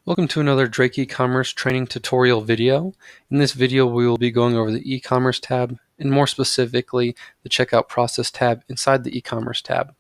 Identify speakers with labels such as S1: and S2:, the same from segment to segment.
S1: Welcome to another Drake eCommerce training tutorial video. In this video, we will be going over the eCommerce tab, and more specifically, the checkout process tab inside the eCommerce tab.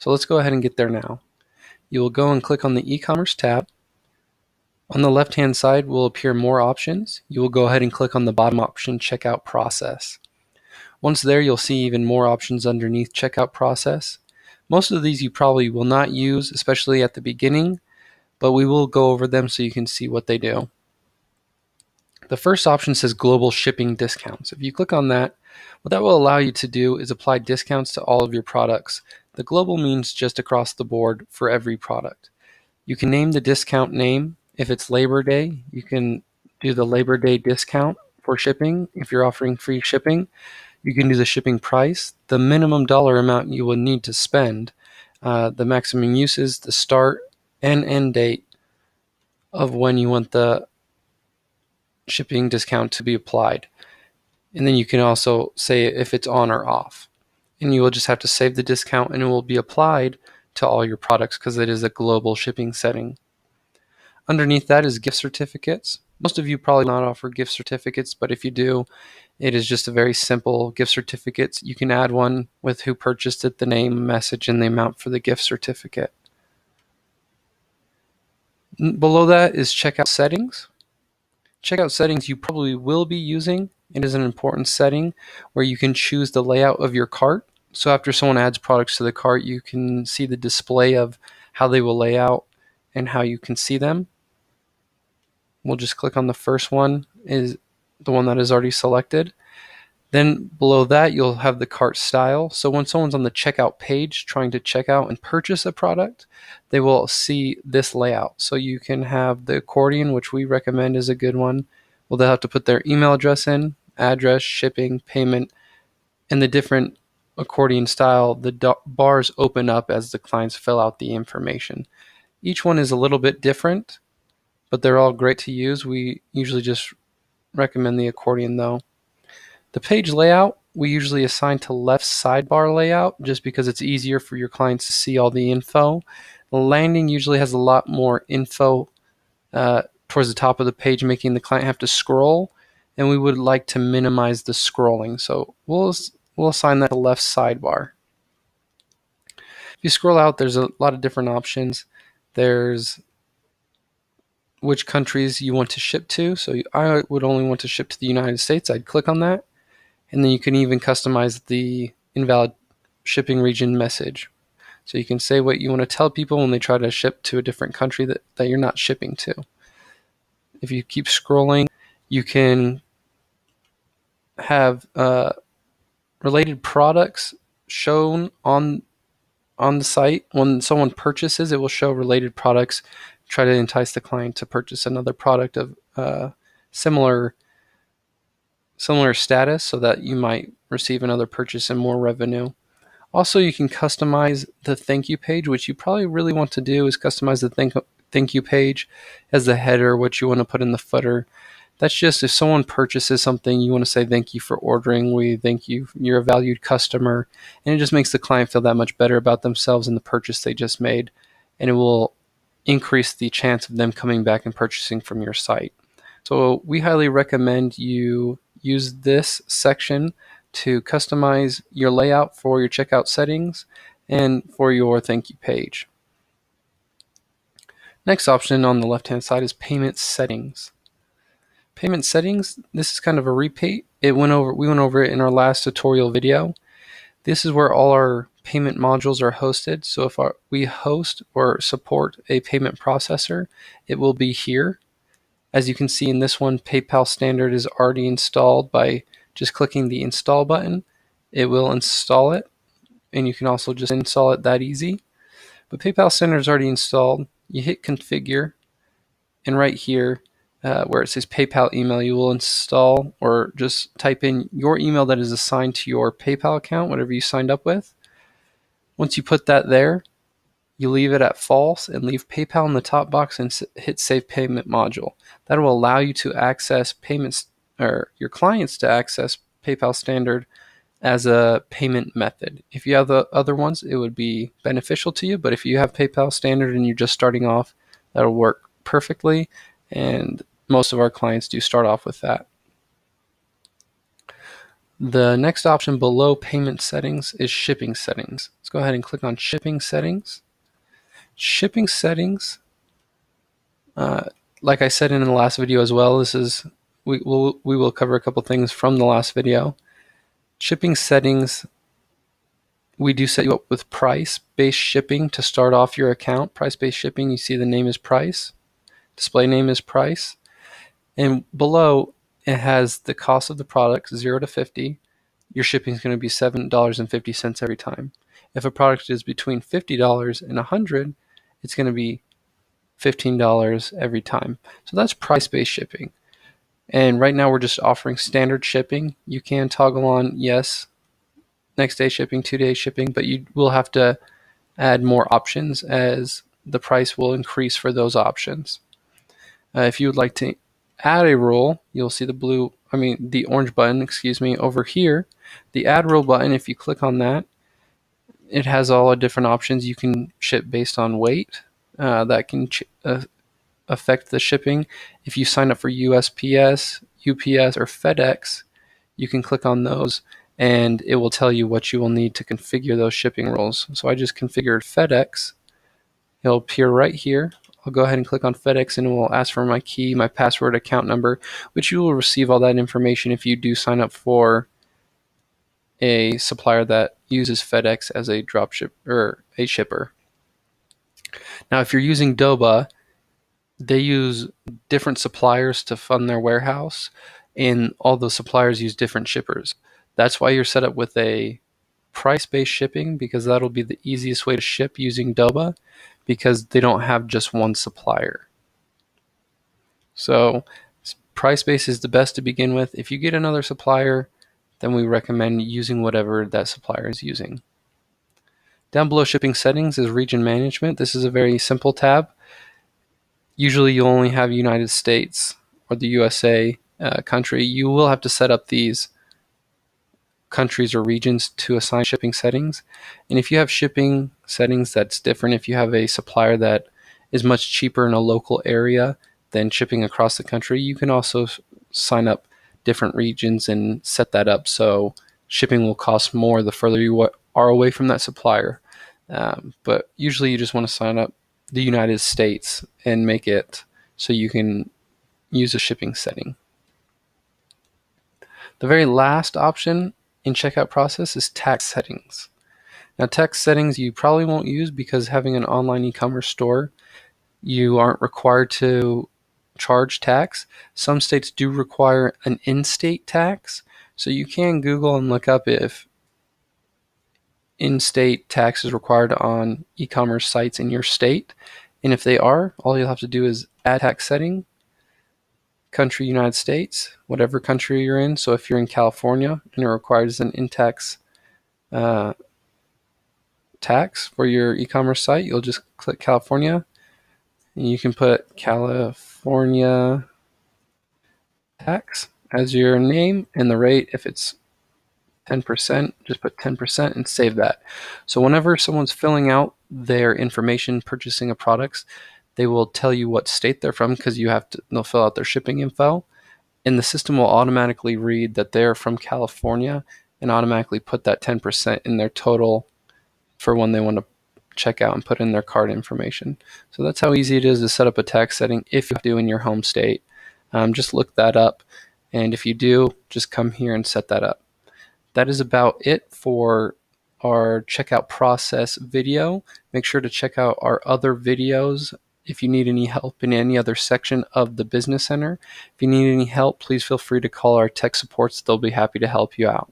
S1: So let's go ahead and get there now. You will go and click on the eCommerce tab. On the left-hand side will appear more options. You will go ahead and click on the bottom option, Checkout Process. Once there, you'll see even more options underneath Checkout Process. Most of these you probably will not use, especially at the beginning, but we will go over them so you can see what they do. The first option says global shipping discounts. If you click on that, what that will allow you to do is apply discounts to all of your products. The global means just across the board for every product. You can name the discount name. If it's Labor Day, you can do the Labor Day discount for shipping. If you're offering free shipping, you can do the shipping price, the minimum dollar amount you will need to spend, the maximum uses, the start and end date of when you want the shipping discount to be applied. And then you can also say if it's on or off. And you will just have to save the discount and it will be applied to all your products because it is a global shipping setting. Underneath that is gift certificates. Most of you probably not offer gift certificates, but if you do, it is just a very simple gift certificate. You can add one with who purchased it, the name, message, and the amount for the gift certificate. Below that is checkout settings. Checkout settings you probably will be using. It is an important setting where you can choose the layout of your cart. So after someone adds products to the cart, you can see the display of how they will lay out and how you can see them. We'll just click on the first one, is the one that is already selected. Then below that, you'll have the cart style. So when someone's on the checkout page trying to check out and purchase a product, they will see this layout. So you can have the accordion, which we recommend is a good one. Well, they'll have to put their email address in, address, shipping, payment, and the different accordion style. The bars open up as the clients fill out the information. Each one is a little bit different, but they're all great to use. We usually just recommend the accordion though. The page layout we usually assign to left sidebar layout just because it's easier for your clients to see all the info. The landing usually has a lot more info towards the top of the page, making the client have to scroll, and we would like to minimize the scrolling. So we'll assign that to left sidebar. If you scroll out, there's a lot of different options. There's which countries you want to ship to. So I would only want to ship to the United States. I'd click on that. And then you can even customize the invalid shipping region message. So you can say what you want to tell people when they try to ship to a different country that you're not shipping to. If you keep scrolling, you can have related products shown on the site. When someone purchases, it will show related products, try to entice the client to purchase another product of similar status so that you might receive another purchase and more revenue. Also, you can customize the thank you page. What you probably really want to do is customize the thank you page as the header, what you want to put in the footer. That's just if someone purchases something, you want to say thank you for ordering. We thank you. You're a valued customer. And it just makes the client feel that much better about themselves and the purchase they just made. And it will increase the chance of them coming back and purchasing from your site. So we highly recommend you use this section to customize your layout for your checkout settings and for your thank you page. Next option on the left-hand side is payment settings. Payment settings, this is kind of a repeat. We went over it in our last tutorial video. This is where all our payment modules are hosted. So if we host or support a payment processor, it will be here. As you can see in this one, PayPal Standard is already installed. By just clicking the install button, it will install it, and you can also just install it that easy. But PayPal Standard is already installed. You hit configure, and right here where it says PayPal email, you will install or just type in your email that is assigned to your PayPal account, whatever you signed up with. Once you put that there, you leave it at false and leave PayPal in the top box and hit Save Payment Module. That will allow you to access payments, or your clients to access PayPal Standard as a payment method. If you have the other ones, it would be beneficial to you, but if you have PayPal Standard and you're just starting off, that'll work perfectly, and most of our clients do start off with that. The next option below payment settings is shipping settings. Let's go ahead and click on shipping settings. Shipping settings, like I said in the last video as well, we will cover a couple things from the last video. Shipping settings, we do set you up with price-based shipping to start off your account. Price-based shipping, you see the name is price, display name is price, and below it has the cost of the product, 0 to 50. Your shipping is going to be $7.50 every time. If a product is between $50 and $100, it's going to be $15 every time. So that's price-based shipping. And right now we're just offering standard shipping. You can toggle on yes, next day shipping, 2-day shipping, but you will have to add more options as the price will increase for those options. If you would like to add a rule, you'll see the orange button, over here. The add rule button, if you click on that, it has all the different options. You can ship based on weight. That can affect the shipping. If you sign up for USPS, UPS, or FedEx, you can click on those and it will tell you what you will need to configure those shipping rules. So I just configured FedEx. It'll appear right here. I'll go ahead and click on FedEx and it will ask for my key, my password, account number, which you will receive all that information if you do sign up for a supplier that uses FedEx as a dropship or a shipper. Now, if you're using Doba, they use different suppliers to fund their warehouse, and all those suppliers use different shippers. That's why you're set up with a price-based shipping, because that'll be the easiest way to ship using Doba, because they don't have just one supplier. So price-based is the best to begin with. If you get another supplier, then we recommend using whatever that supplier is using. Down below shipping settings is region management. This is a very simple tab. Usually you'll only have United States or the USA country. You will have to set up these countries or regions to assign shipping settings. And if you have shipping settings that's different, if you have a supplier that is much cheaper in a local area than shipping across the country, you can also sign up different regions and set that up so shipping will cost more the further you are away from that supplier. But usually you just want to sign up the United States and make it so you can use a shipping setting. The very last option in checkout process is tax settings. Now, tax settings you probably won't use because having an online e-commerce store, you aren't required to charge tax. Some states do require an in-state tax, so you can Google and look up if in-state tax is required on e-commerce sites in your state. And if they are, all you'll have to do is add tax setting, country United States, whatever country you're in. So if you're in California and it requires an in-tax tax for your e-commerce site, you'll just click California and you can put California tax as your name and the rate. If it's 10%, just put 10% and save that. So whenever someone's filling out their information purchasing a product, they will tell you what state they're from because they'll fill out their shipping info, and the system will automatically read that they're from California and automatically put that 10% in their total for when they want to check out and put in their card information. So that's how easy it is to set up a tax setting if you do in your home state. Just look that up, and if you do, just come here and set that up. That is about it for our checkout process video. Make sure to check out our other videos if you need any help in any other section of the Business Center. If you need any help, please feel free to call our tech supports. They'll be happy to help you out.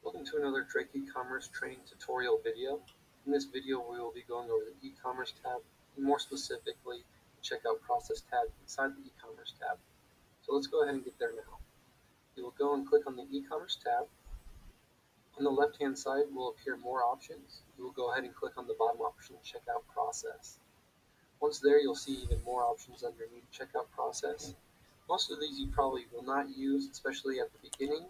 S1: Welcome to another Drake e-commerce training tutorial video. In this video, we will be going over the e-commerce tab, and more specifically, the checkout process tab inside the e-commerce tab. So let's go ahead and get there now. You will go and click on the e-commerce tab. On the left-hand side will appear more options. You will go ahead and click on the bottom option, Checkout Process. Once there, you'll see even more options underneath Checkout Process. Most of these you probably will not use, especially at the beginning,